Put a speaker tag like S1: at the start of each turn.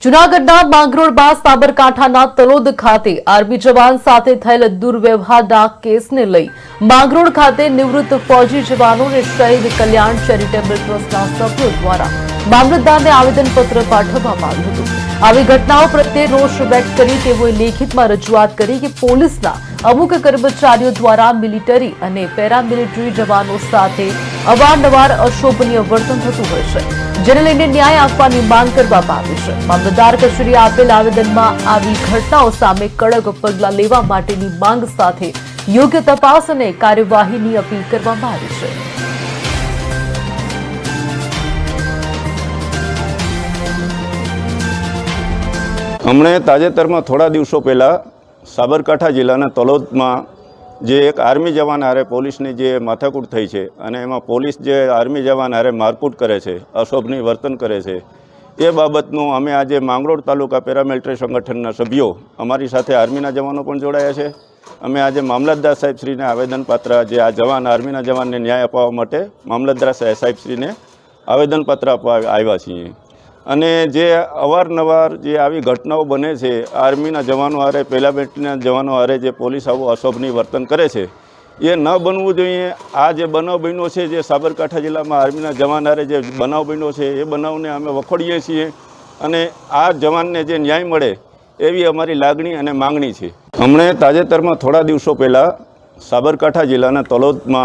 S1: જૂનાગઢના માંગરોળમાં સાબરકાંઠાના તલોદ ખાતે આર્મી જવાન સાથે થયેલ દુર્વ્યવહારના કેસને લઈ માંગરોળ ખાતે નિવૃત્ત ફૌજી જવાનો અને શહીદ કલ્યાણ ચેરિટેબલ ટ્રસ્ટના સભ્યો દ્વારા મામલતદારને આવેદનપત્ર પાઠવવામાં આવ્યું હતું। આવી ઘટનાઓ પ્રત્યે રોષ વ્યક્ત કરી તેઓએ લેખિતમાં રજૂઆત કરી કે પોલીસના અમુક કર્મચારીઓ દ્વારા મિલિટરી અને પેરામિલિટરી જવાનો સાથે અવારનવાર અશોભનીય વર્તન થતું હોય છે, જેને લઈને ન્યાય આપવાની માંગ કરવામાં આવી છે। મામલતદાર કચેરીએ આપેલ આવેદનમાં આવી ઘટનાઓ સામે કડક પગલાં લેવા માટેની માંગ સાથે યોગ્ય તપાસ અને કાર્યવાહીની અપીલ કરવામાં આવી છે।
S2: हमने ताजेतરમાં થોડા દિવસો પહેલાં સાબરકાંઠા જિલ્લાના તલોદમાં જે એક આર્મી જવાન હારે પોલીસની જે માથાકૂટ થઈ છે અને એમાં પોલીસ જે આર્મી જવાન હારે મારકૂટ કરે છે, અશોભનીય વર્તન કરે છે, એ બાબતનું અમે આજે માંગરોળ તાલુકા પેરામિલિટરી સંગઠનના સભ્યો અમારી સાથે આર્મીના જવાનો પણ જોડાયા છે। અમે આજે મામલતદાર સાહેબશ્રીને આવેદનપત્ર જે આ જવાન આર્મીના જવાનને ન્યાય અપાવવા માટે મામલતદાર સાહેબશ્રીને આવેદનપત્ર આપવા આવ્યા છીએ। અને જે અવારનવાર જે આવી ઘટનાઓ બને છે, આર્મીના જવાનો હારે પેરામિલિટરીના જવાનો હારે જે પોલીસ આવું અશોભનીય વર્તન કરે છે, એ ન બનવું જોઈએ। આ જે બનાવ બન્યો છે, જે સાબરકાંઠા જિલ્લામાં આર્મીના જવાન હારે જે બનાવ બન્યો છે, એ બનાવને અમે વખોડીએ છીએ અને આ જવાનને જે ન્યાય મળે એવી અમારી લાગણી અને માંગણી છે। હમણે તાજેતરમાં થોડા દિવસો પહેલાં સાબરકાંઠા જિલ્લાના તલોદમાં